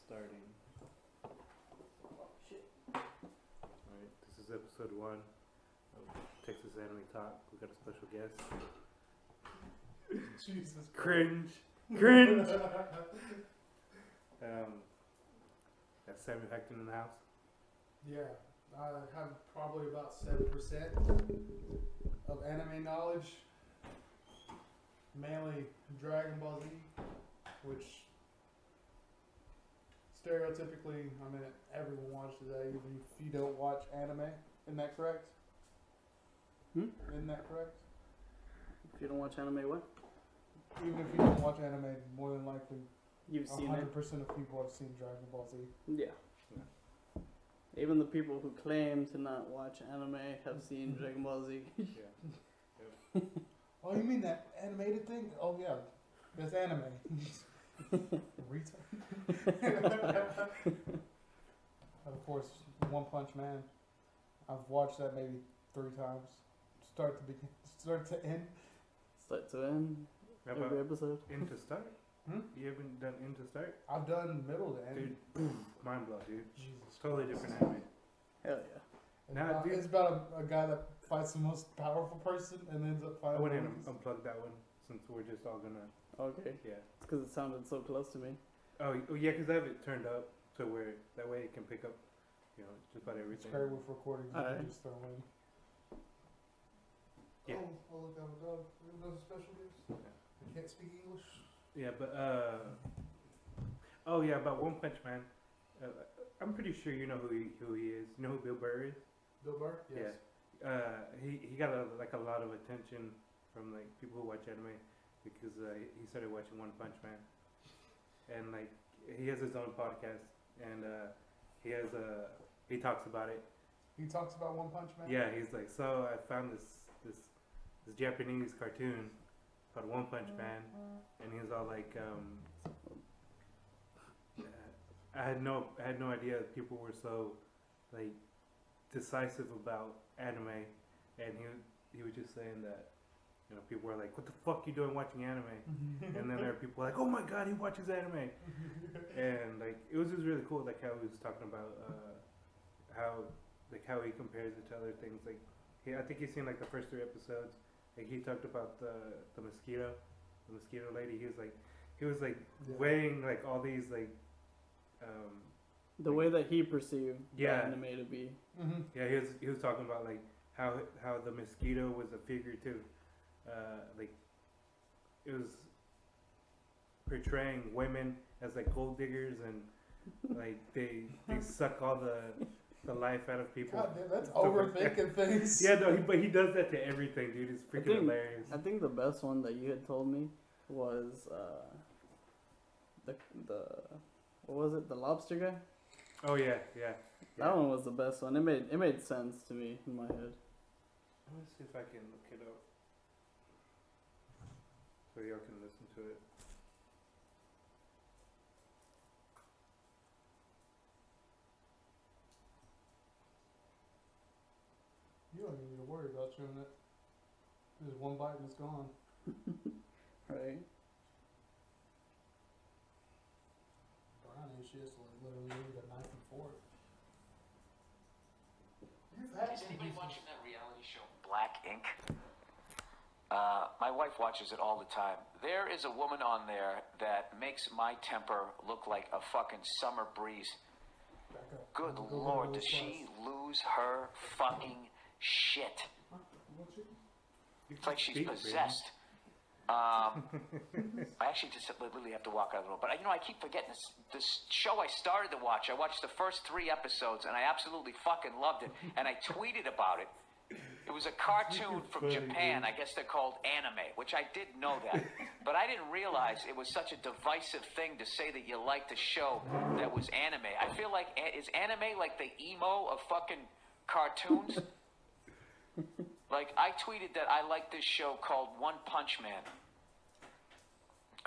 starting. Alright, this is episode 1 of Texas Anime Talk. We got a special guest. Jesus Cringe. Cringe! That's Samuel Hector in the house. Yeah, I have probably about 7% of anime knowledge. Mainly Dragon Ball Z, which stereotypically, I mean, everyone watches that, even if you don't watch anime. Isn't that correct? Isn't that correct? If you don't watch anime, what? Even if you don't watch anime, more than likely, You've seen 100% it. of people have seen Dragon Ball Z. Yeah. Even the people who claim to not watch anime have seen Dragon Ball Z. Yeah. Oh, you mean that animated thing? Oh, yeah. That's anime. Retard. Of course, One Punch Man. I've watched that maybe 3 times. Start to end. Start to end. How Every about episode. Into Start? You haven't done Into Start? I've done middle to end. Dude, mind blow, dude. Jesus Totally Christ. different anime. Hell yeah. It's about a guy that fights the most powerful person and ends up I fighting. went in the and weakest. unplugged that one since we're just all gonna. Okay. Yeah. It's because it sounded so close to me. Oh, yeah, because I have it turned up to where that way it can pick up, just about It's everything. great with recording. You Alright. can just throw in. Yeah. Oh, look at my dog. Those special gifts. I can't speak English. Yeah, but oh yeah, about One Punch Man. I'm pretty sure you know who he is. You know who Bill Burr is? Bill Burr? Yes. Yeah. He got a lot of attention from like people who watch anime because he started watching One Punch Man, and like he has his own podcast and he talks about it. He talks about One Punch Man? Yeah, he's like, so I found this Japanese cartoon called One Punch Man, and he was all like, I had no idea that people were so like decisive about anime, and he was just saying that people were like, what the fuck you doing watching anime? And then there are people like, oh my god, he watches anime, and like it was just really cool, like how he was talking about how he compares it to other things. Like I think he's seen like the first 3 episodes. Like he talked about the mosquito lady. He was like Yeah. weighing like all these like The way that he perceived Yeah. the anime to be. Mm-hmm. yeah, he was talking about like how the mosquito was a figure too. Like it was portraying women as like gold diggers, and like they suck all the life out of people. God damn, that's Stuff like overthinking things. Yeah, no, but he does that to everything, dude. It's freaking hilarious. I think the best one that you had told me was the what was it? The lobster guy? Oh yeah. That one was the best one. It made sense to me in my head. Let me see if I can look it up so y'all can listen to it. You don't even need to worry about chewing it. There's one bite and it's gone. Right? Brian ain't shit, so like literally need a knife and fork. You've had Is some anybody pieces. watching that reality show Black Ink? My wife watches it all the time. There is a woman on there that makes my temper look like a fucking summer breeze. Back up. Good Go get a lord, little does she slice. lose her fucking shit? Huh? You want chicken? It's like she's Speak, possessed. I actually just literally have to walk out of the room. But I keep forgetting this show I started to watch. I watched the first 3 episodes and I absolutely fucking loved it. And I tweeted about it. It was a cartoon from funny, Japan. dude. I guess they're called anime, which I did know that. But I didn't realize it was such a divisive thing to say that you liked a show that was anime. I feel like, is anime like the emo of fucking cartoons? Like, I tweeted that I like this show called One Punch Man.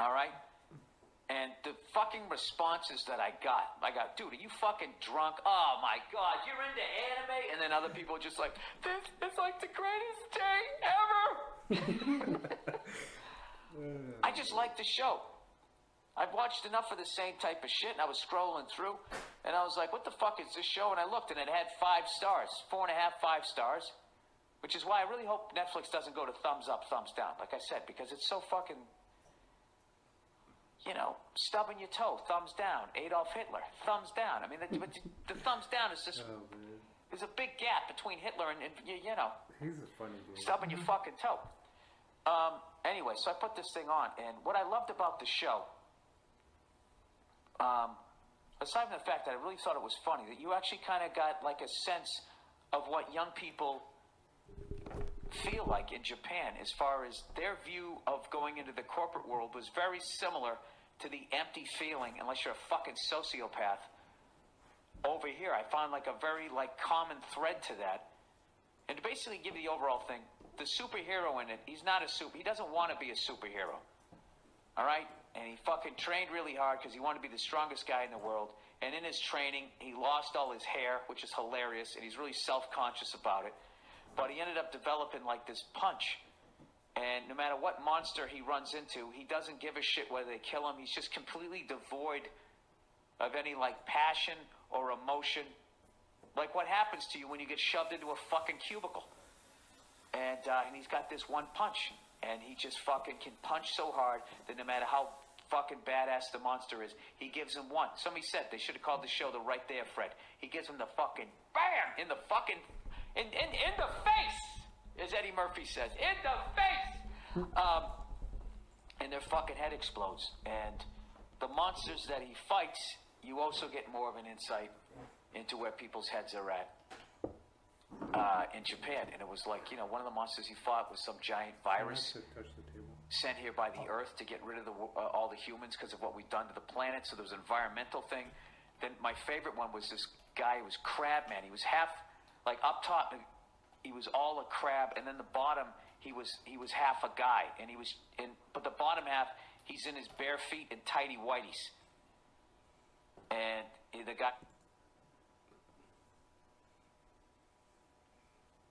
Alright? And the fucking responses that I got, dude, are you fucking drunk? Oh my god, you're into anime? And then other people are just like, this is like the greatest day ever! I just like the show. I've watched enough of the same type of shit, and I was scrolling through, and I was like, what the fuck is this show? And I looked, and it had 5 stars, 4.5, 5 stars, which is why I really hope Netflix doesn't go to thumbs up, thumbs down, like I said, because it's so fucking, you know, stubbing your toe, thumbs down. Adolf Hitler, thumbs down. I mean, the thumbs down is just, Oh man, there's a big gap between Hitler and you know, he's a funny dude. stubbing your fucking toe. Anyway, so I put this thing on, and what I loved about the show, aside from the fact that I really thought it was funny, that you actually kind of got like a sense of what young people feel like in Japan, as far as their view of going into the corporate world was very similar to the empty feeling, unless you're a fucking sociopath. Over here, I found like a very like common thread to that. And to basically give you the overall thing, the superhero in it, he doesn't want to be a superhero. All right? And he fucking trained really hard because he wanted to be the strongest guy in the world. And in his training, he lost all his hair, which is hilarious, and he's really self-conscious about it. But he ended up developing like this punch. And no matter what monster he runs into, he doesn't give a shit whether they kill him. He's just completely devoid of any like passion or emotion. Like what happens to you when you get shoved into a fucking cubicle. And he's got this one punch. And he just fucking can punch so hard that no matter how fucking badass the monster is, he gives him one. Somebody said they should have called the show the Right There, Fred. He gives him the fucking BAM! In the fucking... In the face! As Eddie Murphy says. In the face! And their fucking head explodes. And the monsters that he fights, you also get more of an insight into where people's heads are at. In Japan, and it was like, you know, one of the monsters he fought was some giant virus I have to touch the table. sent here by the Earth to get rid of all the humans because of what we've done to the planet. So there was an environmental thing. Then my favorite one was this guy who was Crabman. He was half, like up top, he was all a crab, and then the bottom he was half a guy, and but the bottom half he's in his bare feet and tighty whities, and the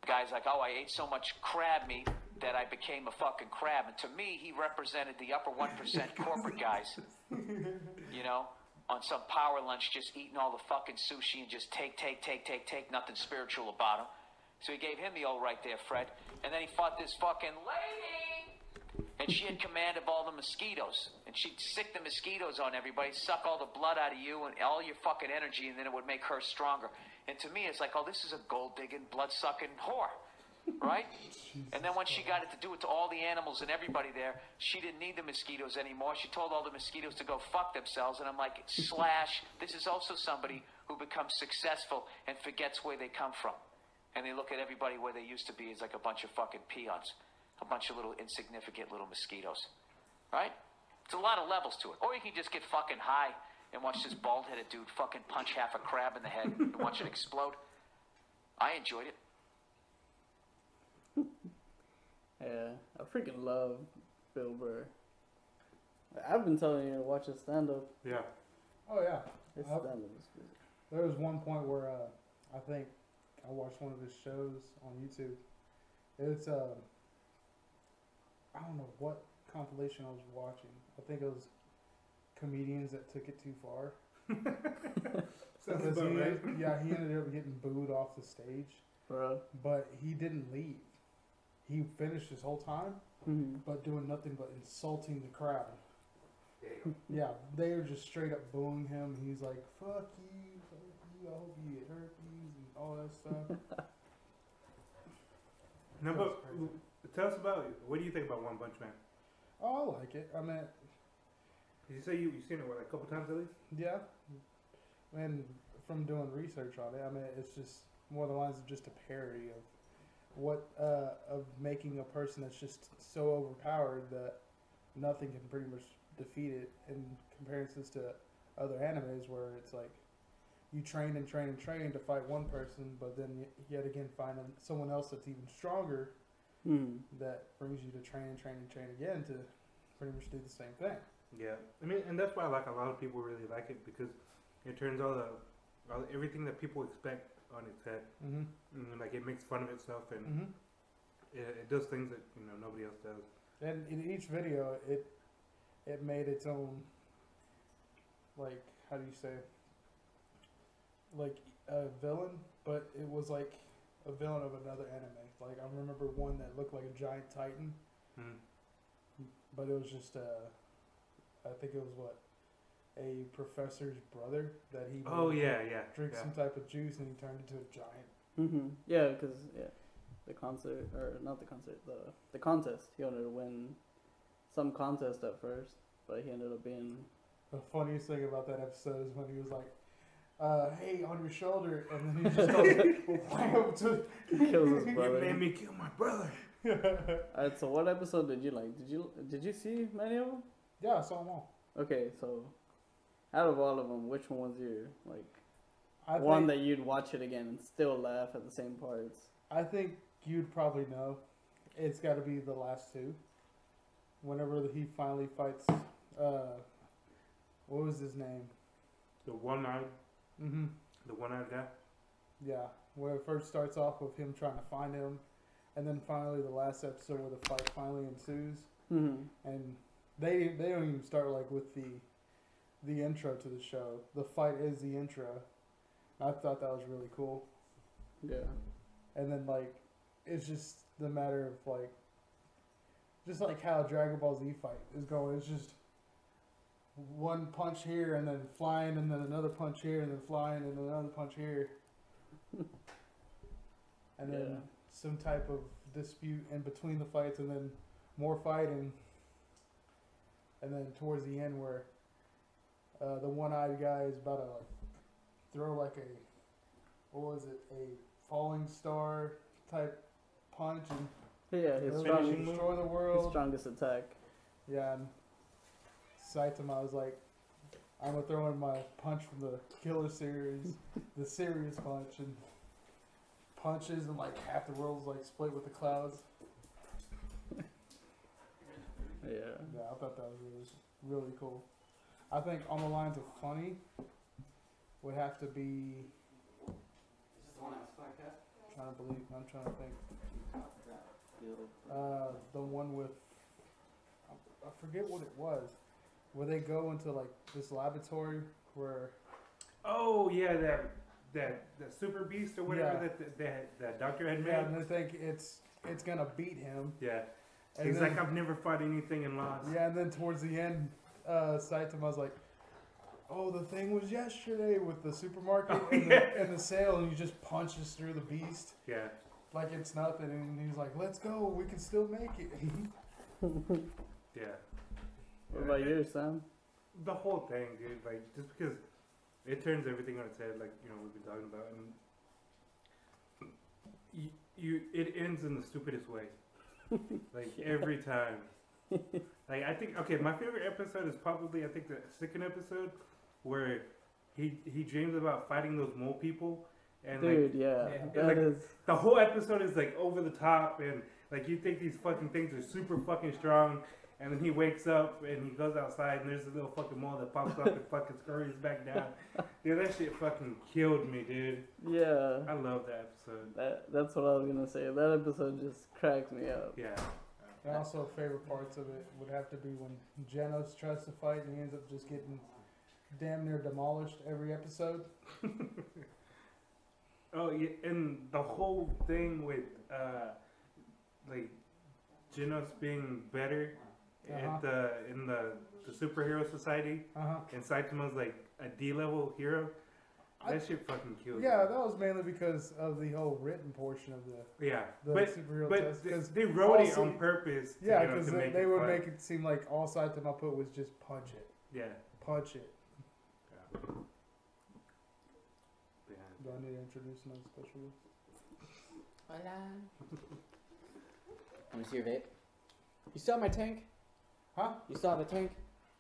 guy's like, oh, I ate so much crab meat that I became a fucking crab. And to me, he represented the upper 1% corporate guys, you know, on some power lunch, just eating all the fucking sushi and just take, nothing spiritual about him. So he gave him the old Right There, Fred. And then he fought this fucking lady, and she had command of all the mosquitoes. And she'd sick the mosquitoes on everybody, suck all the blood out of you and all your fucking energy, and then it would make her stronger. And to me, it's like, oh, this is a gold-digging, blood-sucking whore, right? And then when she got it to do it to all the animals and everybody there, she didn't need the mosquitoes anymore. She told all the mosquitoes to go fuck themselves. And I'm like, slash, this is also somebody who becomes successful and forgets where they come from. And they look at everybody where they used to be as like a bunch of fucking peons, a bunch of little insignificant little mosquitoes, right? It's a lot of levels to it. Or you can just get fucking high and watch this bald-headed dude fucking punch half a crab in the head and watch it explode. I enjoyed it. Yeah, I freaking love Bill Burr. I've been telling you to watch his stand-up. Yeah. Oh yeah. His stand-up is good. There was one point where I think I watched one of his shows on YouTube. It's I don't know what compilation I was watching. I think it was comedians that took it too far. Sounds Because about right. he ended up getting booed off the stage, Bro. but he didn't leave. He finished his whole time, Mhm. but doing nothing but insulting the crowd. Yeah, they were just straight up booing him. And he's like, fuck you, I hope you get herpes and all that stuff. No, That but was crazy. tell us about it. What do you think about One Punch Man? Oh, I like it. I mean, Did you say you've seen it, what, like a couple times at least? yeah. And from doing research on it, I mean, it's just more the lines of just a parody of what, of making a person that's just so overpowered that nothing can pretty much defeat it, in comparisons to other animes where it's like you train and train and train to fight one person, but then yet again find someone else that's even stronger Mhm. that brings you to train and train and train again to pretty much do the same thing. Yeah. I mean, and that's why like a lot of people really like it, because it turns everything that people expect on its head. Mm-hmm. And, like it makes fun of itself, and Mm-hmm. it does things that nobody else does. And in each video, it made its own like, how do you say, like a villain, but it was like a villain of another anime. Like, I remember one that looked like a giant titan, Hmm. but it was just I think it was a professor's brother that he Oh made yeah, drink yeah. some type of juice and he turned into a giant. Mm-hmm. Yeah, because the concert or not the concert, the contest. He wanted to win some contest at first, but he ended up being. The funniest thing about that episode is when he was like, hey, on your shoulder, and then he just goes wham to Kills his You brother. made me kill my brother. Alright, so what episode did you like? Did you see many of them? Yeah, I saw them all. Okay, so out of all of them, which one was your like I one think, that you'd watch it again and still laugh at the same parts? I think you'd probably know. It's got to be the last two. Whenever he finally fights, what was his name? The one-eyed guy. Yeah, where it first starts off with him trying to find him, and then finally the last episode where the fight finally ensues, Mm-hmm. and they don't even start like with the intro to the show. The fight is the intro. I thought that was really cool. Yeah. And then like it's just the matter of like just like how Dragon Ball Z fight is going. It's just one punch here and then flying and then another punch here and then flying and another punch here. And then Yeah. some type of dispute in between the fights and then more fighting. And then towards the end where the one-eyed guy is about to like throw like a falling star type punch and Yeah, his it'll strong, destroy the his world. strongest attack. Yeah, and Saitama was like, I'm gonna throw in my punch from the Killer series, the serious punch, and punches and like half the world's like split with the clouds. Yeah. Yeah, I thought that was really cool. I think on the lines of funny would have to be. I'm trying to think. The one with I forget what it was, where they go into like this laboratory where Oh yeah, that super beast or whatever Yeah. that doctor had made. and they think it's gonna beat him. Yeah. And He's then, like, I've never fought anything and lost. yeah, and then towards the end, Saitama's like, "Oh, the thing was yesterday with the supermarket Oh, and, yeah. and the sale," and he just punches through the beast Yeah. like it's nothing, and he's like, "Let's go, we can still make it." Yeah. What about you, Sam? The whole thing, dude. Like, just because it turns everything on its head, like we've been talking about, and it ends in the stupidest way. Like every time. Like I think my favorite episode is probably the second episode where he dreams about fighting those mole people, and Dude, like yeah. and, That like, is. the whole episode is like over the top, and like you think these fucking things are super fucking strong, and then he wakes up and he goes outside and there's a little fucking mole that pops up and fucking scurries back down. Dude, that shit fucking killed me, dude. Yeah. I love that episode. That's what I was gonna say. That episode just cracks me up. Yeah. And also, favorite parts of it would have to be when Genos tries to fight and he ends up just getting damn near demolished every episode. Oh yeah, and the whole thing with like Genos being better in the superhero society, and Saitama's like a D-level hero. That shit fucking killed Yeah, me. that was mainly because of the whole written portion of Yeah, the but superhero but test. Because they wrote it also- on purpose. To, yeah, you know, because to make they it would fun. make it seem like all Saitama put was just punch it, Yeah. punch it. Yeah. Do I need to introduce another special guest? Hola. Let me see your vape. You still have my tank? Huh? You still have the tank?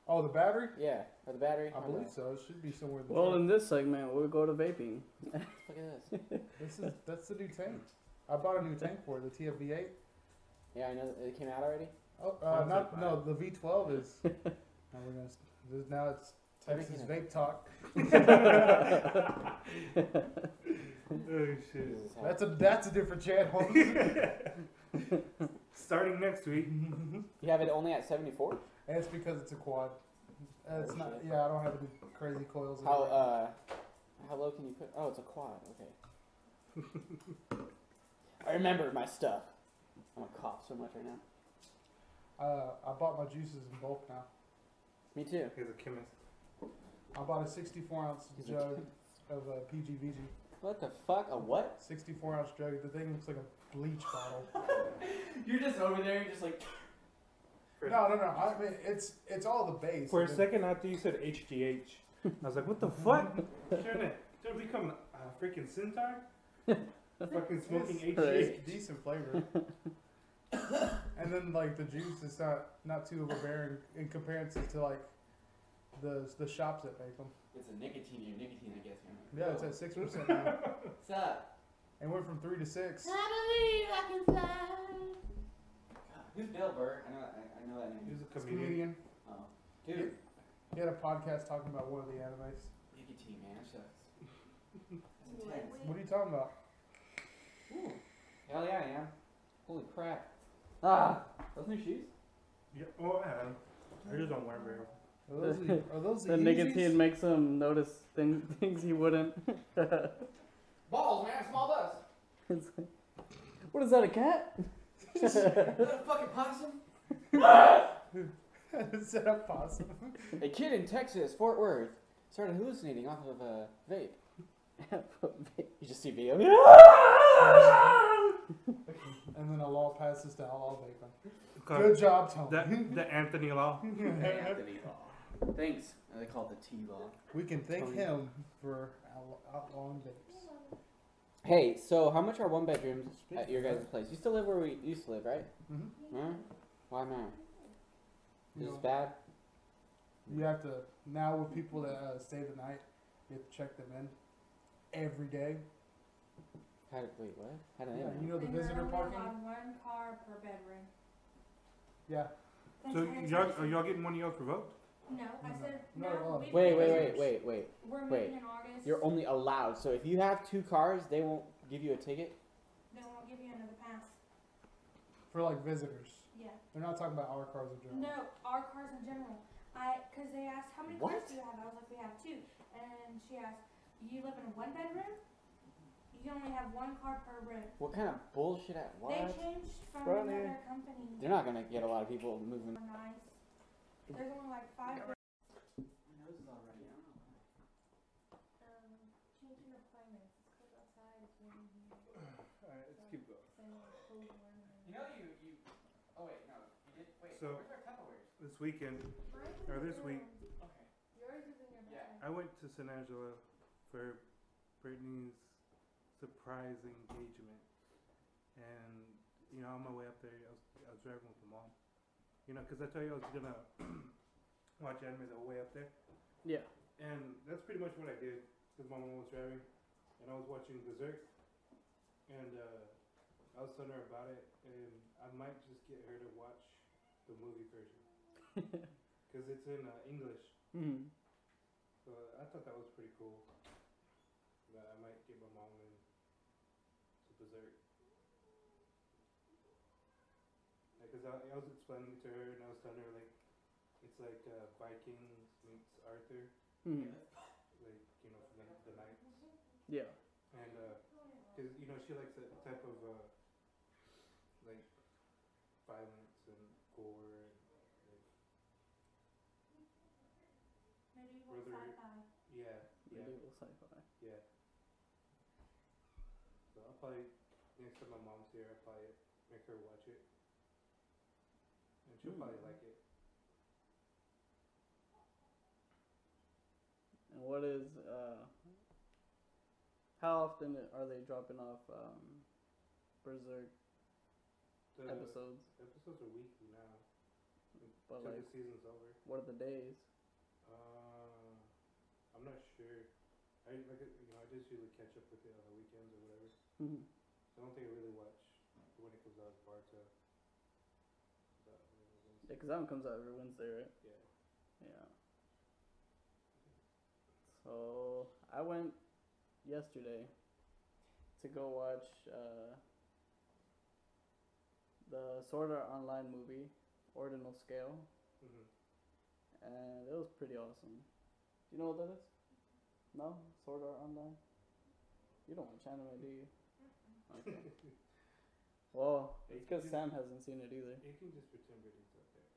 Oh, the battery? Yeah. Or the battery? I believe so. It should be somewhere in the Well, truck. in this segment, we'll go to vaping. Look at this. That's the new tank. I bought a new tank for it, the TFV8. Yeah, I know that it came out already. Oh, Concept no, the V12 is. Now it's Texas Making Vape Talk. Oh shit. This is how- That's a different channel. Starting next week. You have it only at 74? And it's because it's a quad. It's Oh, not. shit. Yeah, I don't have any crazy coils. in it. How low can you put? Oh, it's a quad. Okay. I remember my stuff. I'm gonna cough so much right now. I bought my juices in bulk now. Me too. He's a chemist. I bought a 64-ounce He's a jug of PGVG. What the fuck? A what? 64-ounce jug. The thing looks like a bleach bottle. You're just over there, you're just like. No. I mean, it's all the base. For a and then- second, I thought you said HGH. I was like, what the fuck? Shouldn't it become a freaking centaur? Fucking smoking It's HGH. decent flavor. And then like the juice is not too overbearing in comparison to like the shops that make them. It's a nicotine, I guess. Yeah, it's at 6% now. What's up? And went from 3 to 6. I believe I can fly. Who's Bill Burr? I know that name. He's a This comedian. comedian. Oh. Dude. He had a podcast talking about one of the animes. Nicotine, man. That sucks. That's intense. What are you talking about? Ooh. Hell yeah, I am. Holy crap. Ah! Those new shoes? Yeah, oh, I just don't wear very often. Are those The Yeezys? nicotine makes him notice things he wouldn't. Balls, man. Small bus. It's like, what is that, a cat? Is that a fucking possum? Is that a possum? A kid in Texas, Fort Worth, started hallucinating off of a vape. You just see video. And then a law passes to outlaw vaping. Called Good job, Tony. the Anthony Law. Anthony Law. Thanks. They call it the T Law. We can thank Tony. him for outlawing vapes. Hey, so how much are one bedrooms at your guys' place? You still live where we used to live, right? Mm-hmm. Huh? Why not? You Is know, this bad? you have to, now with people that stay the night, you have to check them in every day. Wait, what? How did I Yeah, know? you know the And you're visitor only parking? allowed one car per bedroom. Yeah. So are y'all getting one of y'all revoked? No, I said No, no. we Wait. We're Wait. moving in August. You're only allowed. So if you have 2 cars, they won't give you a ticket? They won't give you another pass. For like visitors. Yeah. They're not talking about our cars in general. No, our cars in general. Cause they asked how many What? cars do you have? I was like, we have 2. And she asked, you live in a 1-bedroom? You can only have 1 car per room. What kind of bullshit at what? They changed from Funny. another company. They're not gonna get a lot of people moving. Nice. There's only like 5. Changing appointments. It's cold outside. It's raining here. Alright, let's keep going. Saying it's cold warm. You know you. Oh wait, no, you did. Wait, So- where's our Tupperware? This weekend, Mine's or in this your week, room. Okay. Yours is in your Yeah. bed. I went to San Angelo for Brittany's surprise engagement. And, you know, on my way up there, I was driving with the mom. You know, because I told you I was going to watch anime the whole way up there. Yeah. And that's pretty much what I did, because my mom was driving. And I was watching Berserk. And I was telling her about it. And I might just get her to watch the movie version. Because it's in English. Mm. So I thought that was pretty cool. That I might get my mom in to Berserk. Because I was explaining it to her and I was telling her like it's like Vikings meets Arthur, Mm. like you know from the Knights. Yeah. And because you know she likes that type of like violence and gore and like, Medieval Brother- sci-fi. yeah. Medieval sci-fi. Yeah. So I'll probably next time my mom's here, I'll probably make her watch it, and she'll probably like it. And what is how often are they dropping off Berserk The episodes? episodes are weekly now. But Till like, the season's over. what are the days? I'm not sure. I just usually catch up with it on the weekends or whatever. Mm. So I don't think I really watch when it comes out as Barta. Yeah, 'cause that one comes out every Wednesday, right? Yeah. Yeah. So I went yesterday to go watch the Sword Art Online movie, Ordinal Scale, Mhm. and it was pretty awesome. Do you know what that is? No? Sword Art Online? You don't watch anime, do you? Okay. Well, it's because Sam hasn't seen it either. You can just pretend it's up there.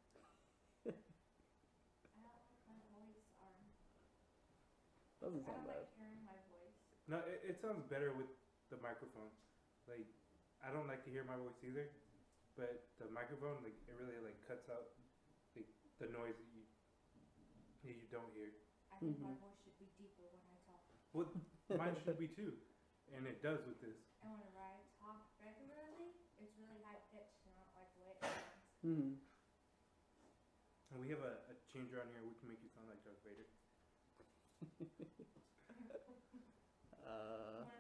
I don't like my voice arm. Doesn't I sound don't bad. like hearing my voice. No, it sounds better with the microphone. Like, I don't like to hear my voice either, but the microphone, like, it really like cuts out like the noise that you don't hear. I think my Mhm. voice should be deeper when I talk. Well, mine should be too, and it does with this. And whenever I talk regularly, it's really high pitched and I don't like the way it sounds. Hmm. And we have a changer on here. We can make you sound like Darth Vader.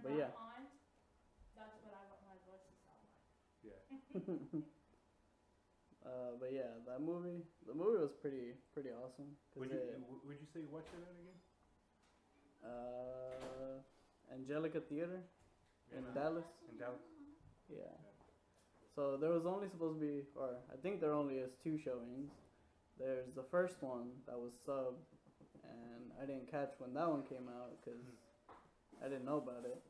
But Whenever yeah. I'm on, that's what I want my voice to sound like. Yeah. But yeah, the movie was pretty awesome. 'Cause Would you say you watched it again? Angelica Theater in Dallas. In Dallas. Yeah. So there was only supposed to be, or I think there only is 2 showings. There's the first one that was subbed, and I didn't catch when that one came out because I didn't know about it.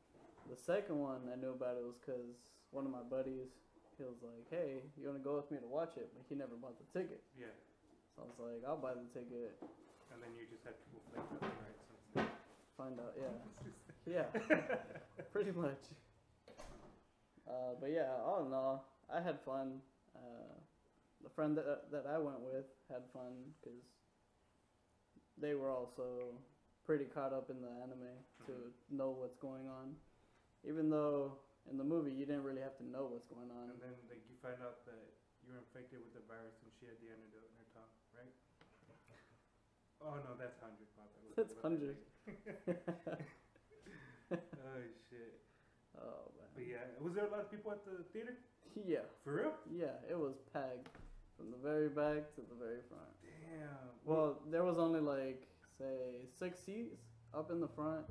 The second one I knew about it was because one of my buddies, he was like, "Hey, you want to go with me to watch it?" But he never bought the ticket. Yeah. So I was like, "I'll buy the ticket." And then you just had people flake left and right. So Find out, yeah. it's just Yeah, pretty much. But yeah, all in all, I had fun. The friend that I went with had fun because they were also pretty caught up in the anime to know what's going on. Even though in the movie you didn't really have to know what's going on. And then like you find out that you were infected with the virus and she had the antidote in her tongue, right? Oh no, that's 100. That's 100. Oh shit. Oh But man. yeah, was there a lot of people at the theater? Yeah, For real? yeah, it was packed from the very back to the very front. Damn. Well, there was only like say 6 seats up in the front,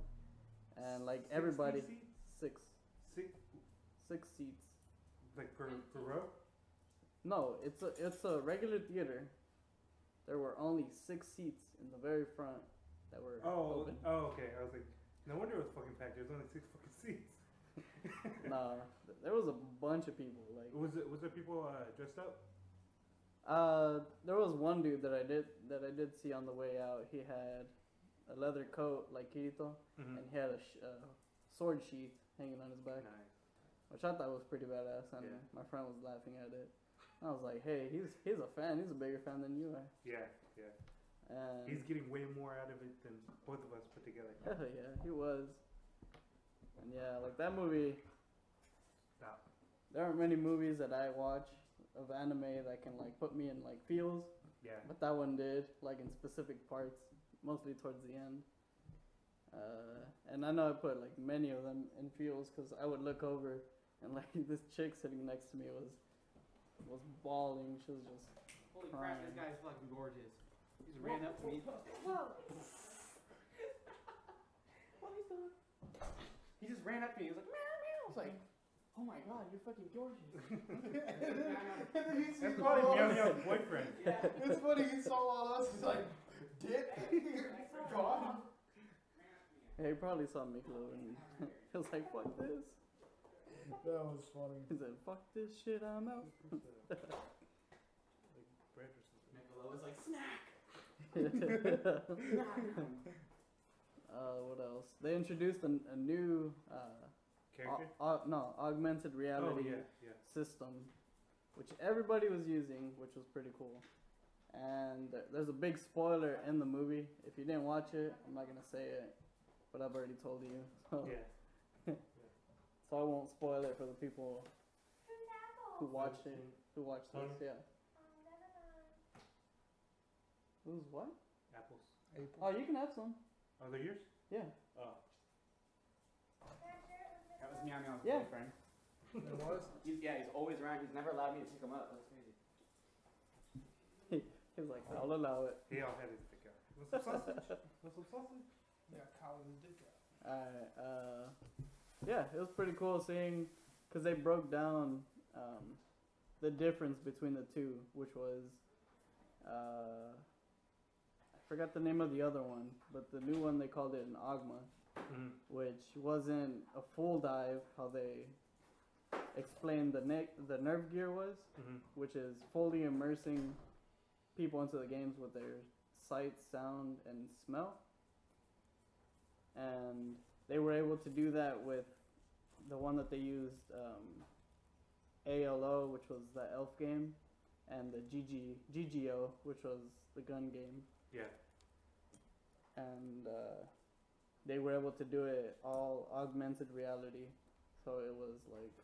and like 60 everybody seats? 6 Six, 6 seats. like per row? No, it's a regular theater. There were only 6 seats in the very front that were open. Oh, okay. I was like, no wonder it was fucking packed. There's only 6 fucking seats. Nah, there was a bunch of people. Like, Was there people dressed up? there was one dude that I did see on the way out. He had a leather coat like Kirito, Mm-hmm. and he had a sword sheath hanging on his back, Nice. which I thought was pretty badass. And Yeah. my friend was laughing at it. I was like, hey, he's a fan. He's a bigger fan than you are. Yeah, yeah. And He's getting way more out of it than both of us put together. hell yeah, he was. And yeah, like that movie. Stop. There aren't many movies that I watch of anime that can like put me in like feels, Yeah. but that one did, like in specific parts, mostly towards the end. And I know I put like many of them in feels because I would look over and like this chick sitting next to me was bawling. She was just Holy crap, crap, this this guy's fucking gorgeous. He just ran up to me. Whoa. What is that? He just ran up to me. He was like, meow, meow. I was like, oh my god, you're fucking gorgeous. That's probably Meow Meow's boyfriend. Yeah. It's funny, he saw all us, he's like, dip, gone. yeah, he probably saw Miklo and he was like, fuck this. That was funny. He said, fuck this shit, I'm out. Like bread or something. Nicola was like, snack. What else? They introduced a new Character? no, augmented Oh reality yeah. system, which everybody was using, which was pretty cool. And there's a big spoiler in the movie. If you didn't watch it, I'm not gonna say it, but I've already told you, so Yeah. so I won't spoil it for the people Who's who Apple? watched it, who watched this. Tony? Yeah. Never mind. Who's what? Apples. April. Oh, you can have some. Are they yours? Yeah. Oh. That was Meow Meow's Yeah. boyfriend. It was? He's always around. He's never allowed me to pick him up. That's crazy. He was like, I'll allow it. He all had his dick out. Want some sausage? Want some sausage? Yeah, Colin's dick out. Alright, yeah, it was pretty cool seeing, because they broke down the difference between the two, which was forgot the name of the other one, but the new one they called it an Ogma, Mhm. which wasn't a full dive. How they explained the Nerve Gear was, Mhm. which is fully immersing people into the games with their sight, sound, and smell. And they were able to do that with the one that they used, ALO, which was the elf game, and the GGO, which was the gun game. Yeah. And they were able to do it all augmented reality, so it was like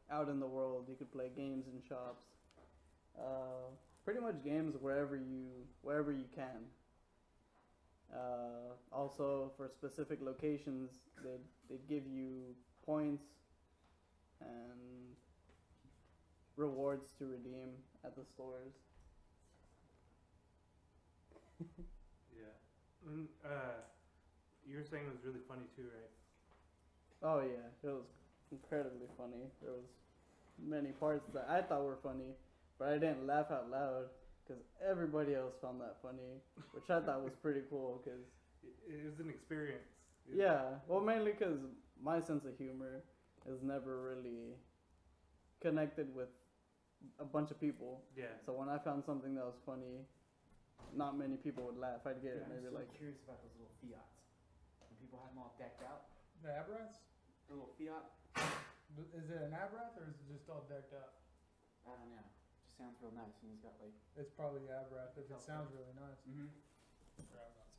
out in the world. You could play games in shops, pretty much games wherever you can. Also, for specific locations, they'd give you points and rewards to redeem at the stores. Yeah. And, you were saying it was really funny too, right? Oh yeah, it was incredibly funny. There was many parts that I thought were funny, but I didn't laugh out loud because everybody else found that funny, which I thought was pretty cool. Cause It was an experience. yeah, well, mainly because my sense of humor is never really connected with a bunch of people. Yeah. So when I found something that was funny, not many people would laugh. I'd get Yeah, maybe I'm so like, curious about those little Fiats. When people have them all decked out, The Abraths? the little Fiat. Is it an Abrath or is it just all decked out? I don't know. Just sounds real nice, and he's got like. It's probably Abrath if it sounds really nice. Mm-hmm. Or Abraths.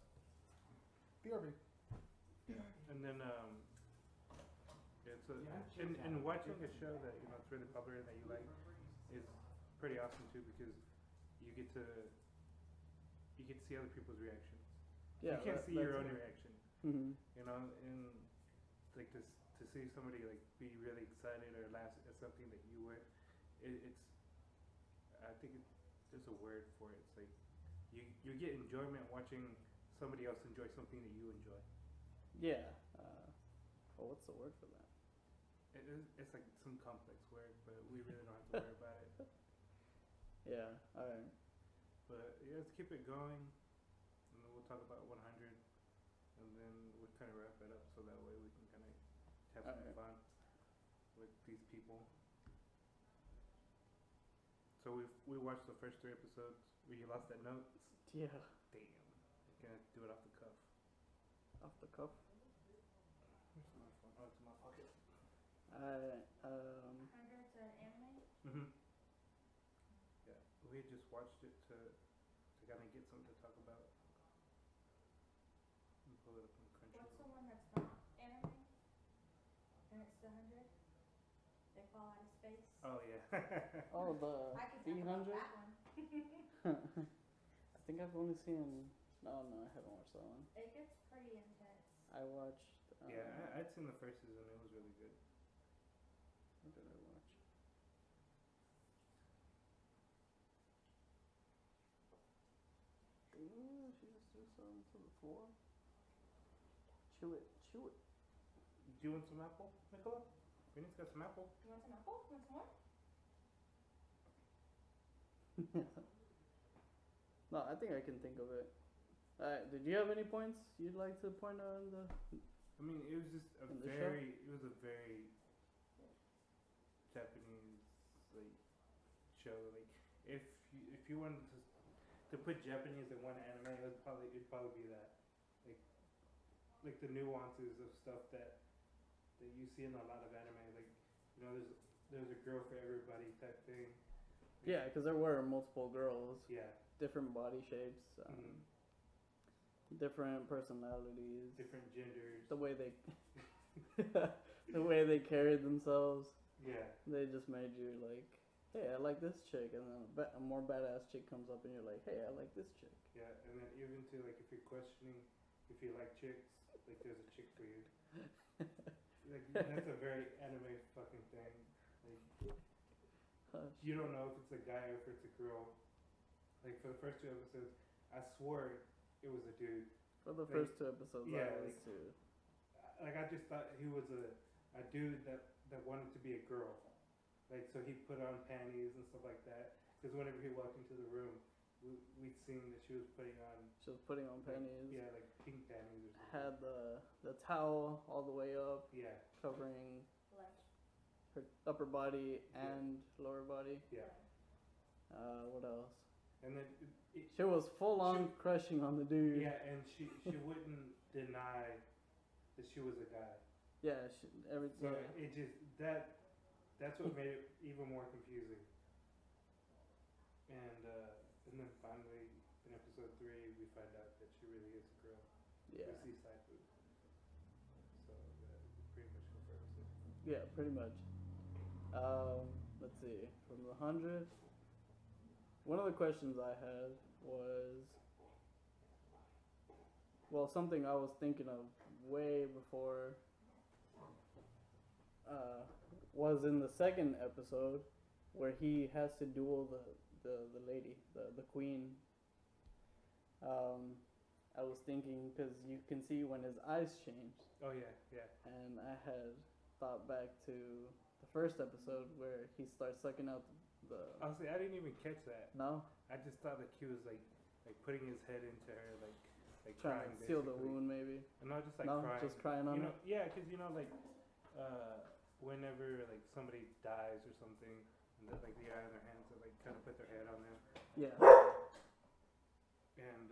BRB. And then it's a, Yeah, I've and, checked and out. watching a show that it's really popular and that you like is pretty awesome too, because you get to see other people's reactions. yeah, You can't see your own reaction, Mm-hmm. and like to see somebody like be really excited or laugh at something that you were, it's I think there's a word for it. It's like you get enjoyment watching somebody else enjoy something that you enjoy. Yeah. What's the word for that? It's like some complex word, but we really don't have to worry about it. Yeah. All right. But yeah, let's keep it going, and then we'll talk about 100, and then we'll kind of wrap it up so that way we can kind of have some Alright. fun with these people. So we watched the first 3 episodes. You lost that note? Yeah. Damn. I'm gonna do it off the cuff. Off the cuff. Where's my phone? Oh, it's in my pocket. Hundreds an anime. Mhm. Yeah, we had just watched it to kind of get something to talk about. Let me pull it up on What's the Crunchyroll. one that's not anime? And it's the 100? They fall out of space? Oh yeah. Oh, the I could talk about 300. that one. I think I've only seen. No, I haven't watched that one. It gets pretty intense. I watched. Yeah, I'd seen the first season. It was really good. What did I watch? Ooh, she just threw something to the floor. Chew it. Do you want some apple, Nicola? Phoenix got some apple. You want some apple? You want some more? No, I think I can think of it. Did you have any points you'd like to point out in the? I mean, it was just In the show? it was a very Japanese like show. Like if you wanted to put Japanese in one anime, it'd probably be that. Like the nuances of stuff that you see in a lot of anime. Like there's a girl for everybody type thing. Yeah, because there were multiple girls, Yeah. different body shapes, Mhm. different personalities, Different genders. the way they, the way they carried themselves. Yeah. They just made you like, hey, I like this chick, and then a more badass chick comes up, and you're like, hey, I like this chick. Yeah, and then even to like if you're questioning if you like chicks, like there's a chick for you. Like that's a very anime fucking thing. Like Hush. you don't know if it's a guy or if it's a girl. Like for the first 2 episodes, I swore it was a dude. For the Like, first 2 episodes, yeah, I was like- too. Like I just thought he was a dude that wanted to be a girl. Like so he put on panties and stuff like that. Because whenever he walked into the room, we'd seen that she was putting on She was putting on panties. yeah, like pink panties or something. Had the towel all the way up, Yeah, covering Like, her upper body Yeah. and lower body. yeah. What else? And then She was full on crushing on the dude. yeah, and she wouldn't deny that she was a guy. Yeah. So it just that's what made it even more confusing. And then finally in episode 3 we find out that she really is a girl. Yeah. We see Saifu. So that pretty much confirms it. Yeah, pretty much. Let's see. From the 100, one of the questions I had was, well, something I was thinking of way before, was in the second episode where he has to duel the lady, the queen. I was thinking, because you can see when his eyes change, Oh yeah, yeah. and I had thought back to the first episode where he starts sucking out the. Honestly, I didn't even catch that. No, I just thought like he was like putting his head into her, like trying crying, to seal the basically. wound, maybe. And not just like No, crying. just crying on You know, it. yeah, because you know, like whenever like somebody dies or something, and then, like the eye in their hands, they like kind of put their head on them. Yeah. And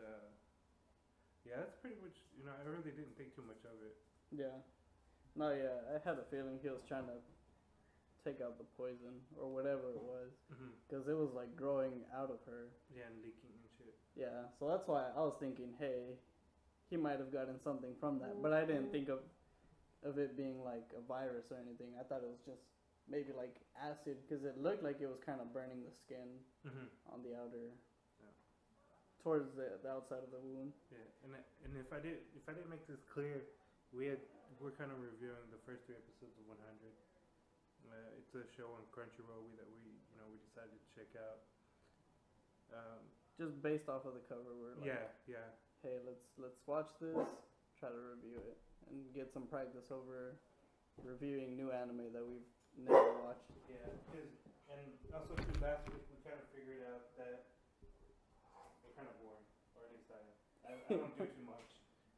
yeah, that's pretty much. You know, I really didn't think too much of it. Yeah. No, yeah, I had a feeling he was trying to take out the poison or whatever it was, because it was like growing out of her. Yeah, and leaking and shit. Yeah, so that's why I was thinking, hey, he might have gotten something from that, but I didn't think of it being like a virus or anything. I thought it was just maybe like acid, because it looked like it was kind of burning the skin on the outer, Yeah. towards the outside of the wound. Yeah, and if I didn't make this clear, we're kind of reviewing the first 3 episodes of 100. It's a show on Crunchyroll that we decided to check out. Just based off of the cover, we're like, Yeah. hey, let's watch this, try to review it, and get some practice over reviewing new anime that we've never watched. Yeah, and also too, last week we kind of figured out that we're kind of boring, or at least I don't do too much,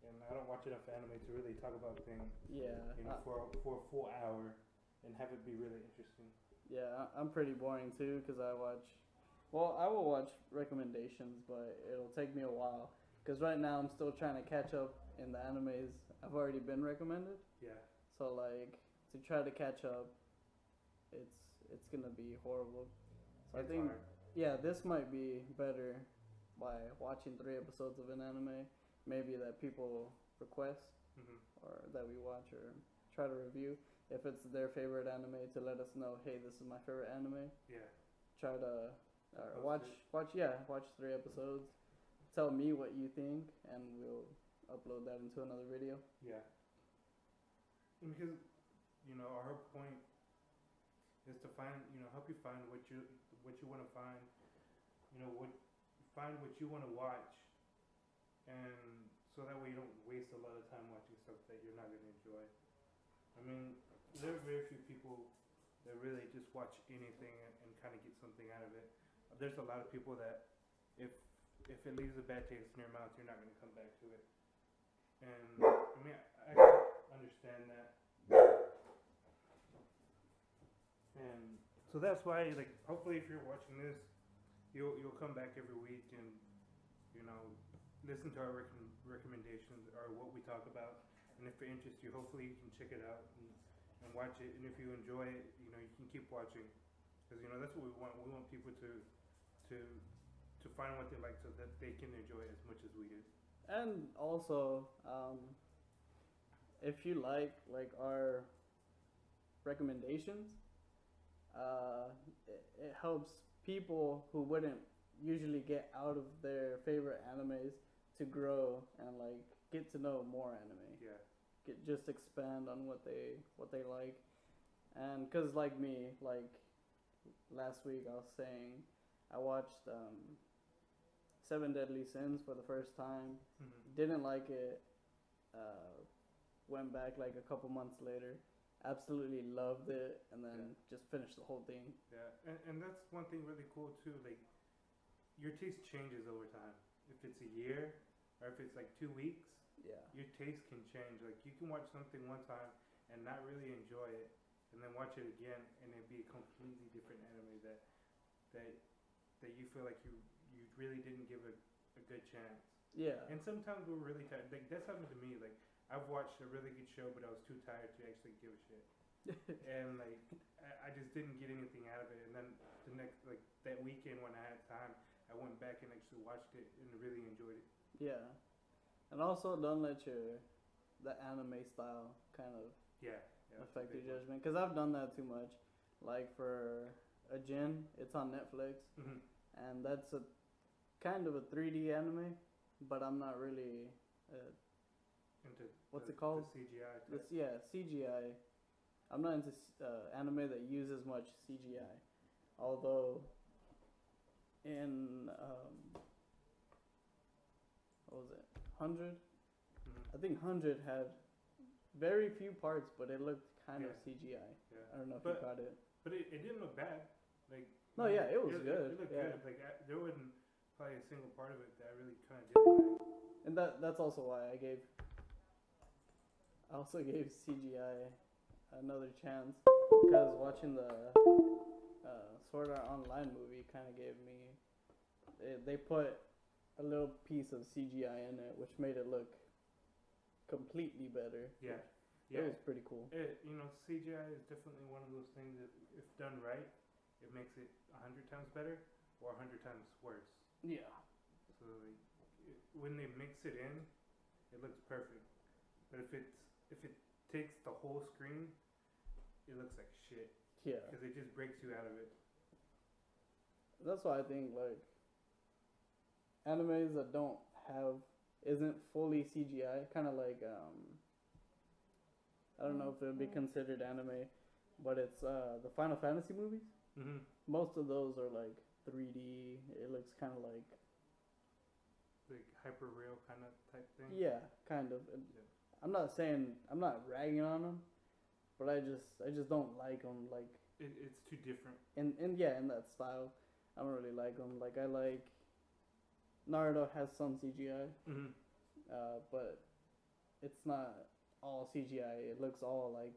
and I don't watch enough anime to really talk about things, Yeah, for a full hour, and have it be really interesting. yeah, I'm pretty boring too, because I will watch recommendations, but it'll take me a while, because right now I'm still trying to catch up in the animes I've already been recommended. Yeah. So like to try to catch up, it's gonna be horrible. So It's I think hard. yeah, this might be better by watching 3 episodes of an anime, maybe that people request or that we watch or try to review. If it's their favorite anime, to let us know, hey, this is my favorite anime. Yeah. Try to Post watch 3 episodes. Tell me what you think, and we'll upload that into another video. Yeah. And because, our whole point is to help you find what you want to find, find what you want to watch, and so that way you don't waste a lot of time watching stuff that you're not going to enjoy. I mean, there are very few people that really just watch anything and kind of get something out of it. There's a lot of people that if it leaves a bad taste in your mouth, you're not going to come back to it. And I mean, I understand that. And so that's why, like, hopefully, if you're watching this, you'll come back every week and listen to our recommendations or what we talk about. And if it interests you, hopefully you can check it out and watch it. And if you enjoy it, you can keep watching, because that's what we want. We want people to find what they like, so that they can enjoy it as much as we do. And also, if you like our recommendations, it helps people who wouldn't usually get out of their favorite animes to grow and like get to know more anime. Yeah. Just expand on what they like, and cause like me, like last week I was saying, I watched 7 Deadly Sins for the first time. Didn't like it. Went back like a couple months later. Absolutely loved it, and then just finished the whole thing. Yeah, and that's one thing really cool too. Like, your taste changes over time. If it's a year or if it's like 2 weeks, Yeah. your taste can change. Like you can watch something one time and not really enjoy it, and then watch it again and it'd be a completely different anime that you feel like you really didn't give a good chance. Yeah. And sometimes we're really tired. Like that's happened to me. Like I've watched a really good show, but I was too tired to actually give a shit. And like I just didn't get anything out of it. And then the next like that weekend when I had time, I went back and actually watched it and really enjoyed it. Yeah. And also, don't let the anime style kind of Yeah. affect your judgment. Because I've done that too much. Like for a Jin, it's on Netflix. Mm-hmm. And that's a kind of a 3D anime, but I'm not really Into what's it called? The CGI. This, yeah, CGI. I'm not into anime that uses much CGI. Although in what was it? 100? Mm-hmm. I think 100 had very few parts, but it looked kind of Yeah. CGI. Yeah. I don't know if But- you got it. But it didn't look bad. Like No, yeah, it was It good. looked Yeah. good. Like there wasn't probably a single part of it that I really kind of didn't like. And that's also why I also gave CGI another chance, because watching the Sword Art Online movie kind of gave me, they put a little piece of CGI in it, which made it look completely better. Yeah. It Yeah. was pretty cool. CGI is definitely one of those things that, if done right, it makes it 100 times better or 100 times worse. Yeah. So like, when they mix it in, it looks perfect. But if it takes the whole screen, it looks like shit Yeah. because it just breaks you out of it. That's why I think like animes that isn't fully CGI, kind of like I don't know if it would be considered anime, but it's the Final Fantasy movies. Mm-hmm. Most of those are like 3D. It looks kind of like hyper real kind of type thing. yeah, kind of. Yeah. I'm not ragging on them, but I just don't like them like It's too different. in that style. I don't really like them. Like I like Naruto has some CGI, Mm-hmm. but it's not all CGI. It looks all like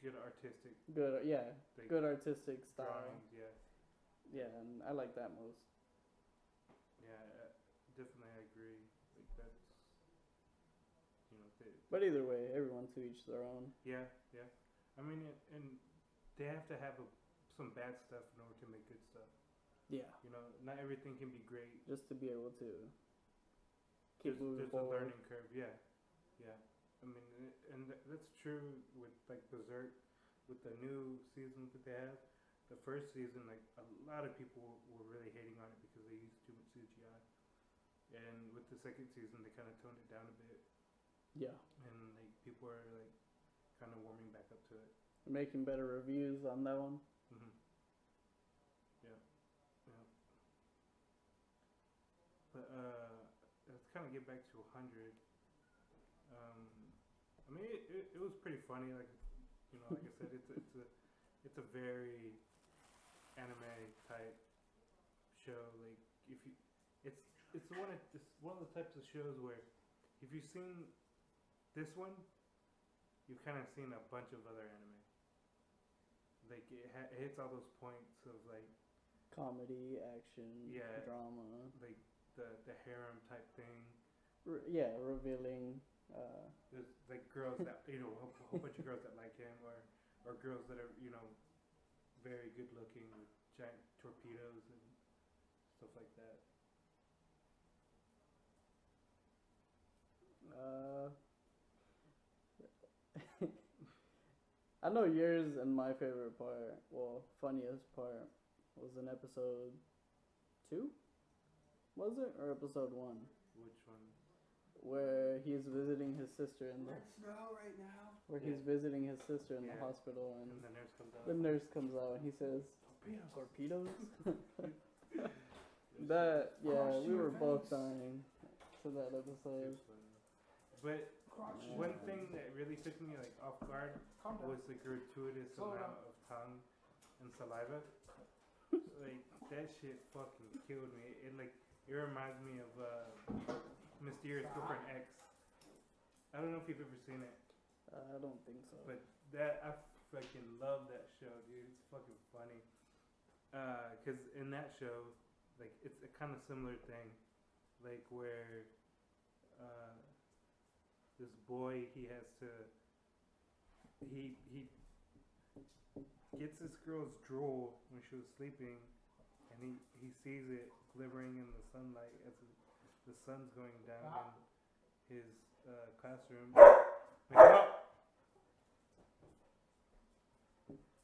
Good artistic good. Yeah, like, good artistic style. drawings. Yeah. Yeah, and I like that most. Yeah. Definitely, I agree. Like that's But either way, everyone to each their own. Yeah. I mean, and they have to have some bad stuff in order to make good stuff. Yeah, Not everything can be great. just to be able to keep moving There's a forward. learning curve. Yeah. I mean, and that's true with like Berserk, with the new season that they have. The first season, like a lot of people were really hating on it because they used too much CGI. And with the second season, they kind of toned it down a bit, Yeah, and like people are like kind of warming back up to it. making better reviews on that one. Mm-hmm. Yeah. But let's kind of get back to 100. I mean, it was pretty funny. Like, like I said, it's a very anime type show. Like, it's one of the types of shows where if you've seen this one, you've kind of seen a bunch of other anime. Like it hits all those points of like Comedy, action, Yeah. drama. like the harem type thing. Revealing. There's like girls that a whole bunch of girls that like him, or girls that are very good looking with giant torpedoes and stuff like that. I know yours and my favorite part, well, funniest part, was in episode 2? Was it? Or episode 1? Which one? Where he's visiting his sister in the snow right now. where Yeah. he's visiting his sister in the Yeah. hospital, And and the nurse comes out. the nurse comes out and he says, "Torpedoes." Yeah. That yeah, Cross we your were both face. dying to that It episode. was funny. But one thing that really took me like off guard Calm down. was the gratuitous Slow amount down. of tongue and saliva. like that shit fucking killed me. It reminds me of Mysterious Girlfriend X. I don't know if you've ever seen it, I don't think so. but that I fucking love that show, dude. It's fucking funny. Cause in that show, like it's a kind of similar thing, like where this boy he gets this girl's drool when she was sleeping, and he sees it glimmering in the sunlight as the sun's going down in his classroom. Wake up!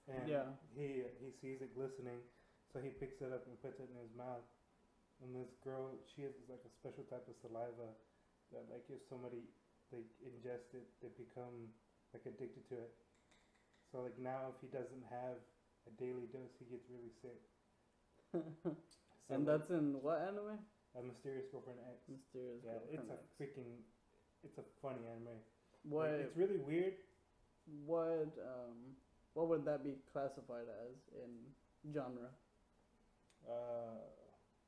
And Yeah. he sees it glistening, so he picks it up and puts it in his mouth. And this girl, she has like a special type of saliva that, like, if somebody like ingests it, they become like addicted to it. So like now, if he doesn't have a daily dose, he gets really sick. So, And that's in what anime? A Mysterious Girlfriend X. Mysterious Yeah, Girlfriend X. it's a funny anime. What Like, it's really weird. what would that be classified as in genre?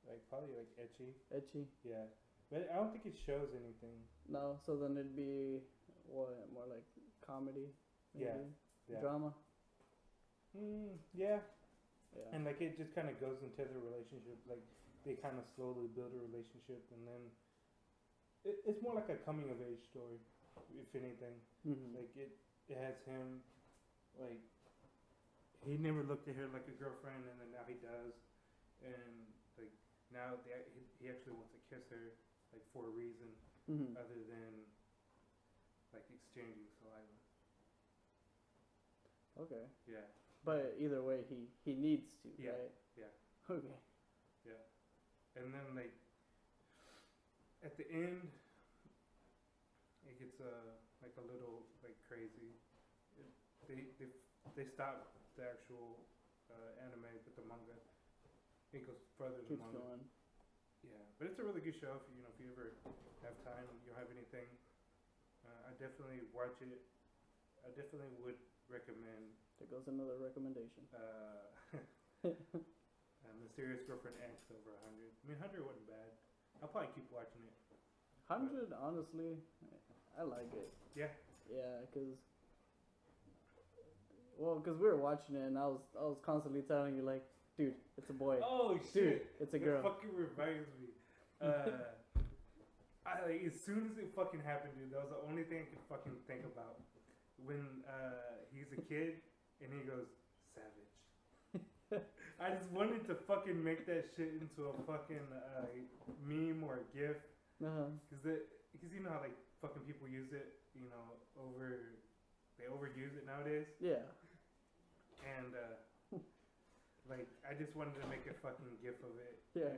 Like probably like ecchi. Ecchi? Yeah, but I don't think it shows anything. No, so then it'd be what, more like comedy? Maybe? Yeah. Drama? Yeah. Yeah. And like it just kind of goes into their relationship. Like they kind of slowly build a relationship, and then it's more like a coming of age story, if anything. Mhm. Like it has him, like he never looked at her like a girlfriend, and then now he does, and like now he actually wants to kiss her, like for a reason Mhm. other than like exchanging saliva. Okay. Yeah. But either way, he needs to, Yeah. right? Yeah. Okay. Yeah. And then like at the end, it gets like a little like crazy. They stop the actual anime, but the manga it goes further than Keeps manga. going. Yeah, but it's a really good show. If you ever have time, you don't have anything, I definitely watch it. I definitely would recommend. There goes another recommendation. Mysterious Girlfriend X over 100. I mean, 100 wasn't bad. I'll probably keep watching it. 100, honestly, I like it. Yeah. Yeah, cause we were watching it, and I was constantly telling you like, dude, it's a boy. Oh Dude, shit! it's a It girl. fucking reminds me. I like as soon as it fucking happened, dude. That was the only thing I could fucking think about. When he's a kid and he goes savage. I just wanted to fucking make that shit into a fucking meme or a gif, Uh-huh. because you know how like fucking people use it, they overuse it nowadays, Yeah. and like I just wanted to make a fucking gif of it. Yeah.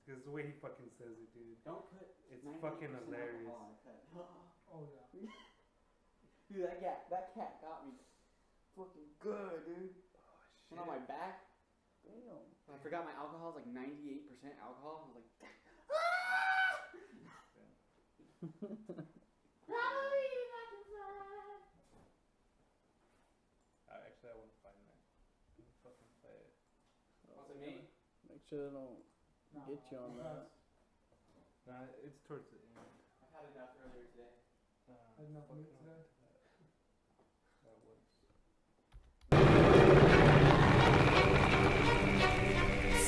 Because the way he fucking says it, dude, Don't put. it's 98% fucking hilarious. alcohol in a cut. Oh yeah. Dude, that cat got me fucking good, dude. Oh, Went on my back. Damn. And I forgot my alcohol is like 98% alcohol. I was like, Actually, I want to find that. Let me fucking play it. what's it mean? Make sure they don't get you on that. Nah, it's towards the end. I had enough earlier today. Had enough fucking meat today? That was.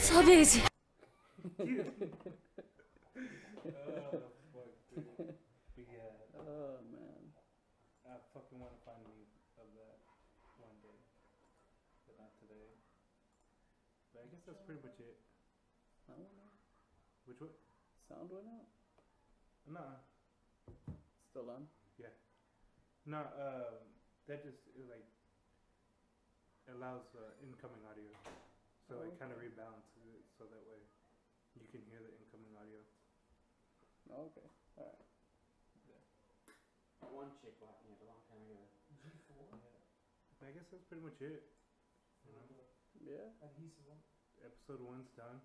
Savage. Oh, fuck, dude. But yeah, Oh man. I fucking want to find me of that one day, but not today. But I guess that's pretty much it. I don't know. Which one? Sound went out. Nah, Still on. nah. That just like allows incoming audio, so Oh, it kind of rebalances it so that way you can hear the incoming audio. Oh, okay. All right. One chick blocked me up a long time ago. G4? But I guess that's pretty much it. You know, Yeah. Adhesive one. episode 1's done.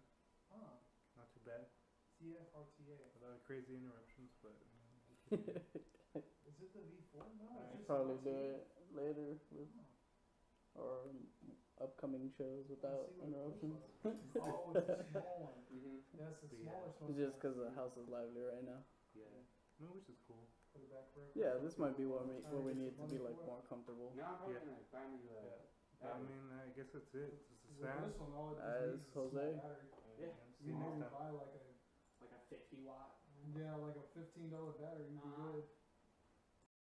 Ah. Not too bad. TFRTA. A lot of crazy interruptions, but Is it the V4? No, Alright. it's just Probably RTA. do it later with, or upcoming shows without See what interruptions. it looks like. Oh, it's a small one. Mm-hmm. That's the Yeah. smaller one. It's just because the house is lively right now. Yeah. No, which is cool. Put it back where it Yeah, was. this might be where we Trying to get need some to be money like for it. more comfortable. No, I'm probably Yeah. gonna find you a. I mean, I guess that's it. It's the With sound. this one, all it As needs is a small Jose. battery. Yeah. You can maybe stuff. buy like a like a 50 watt. $15 battery. You'd be Uh-huh. good.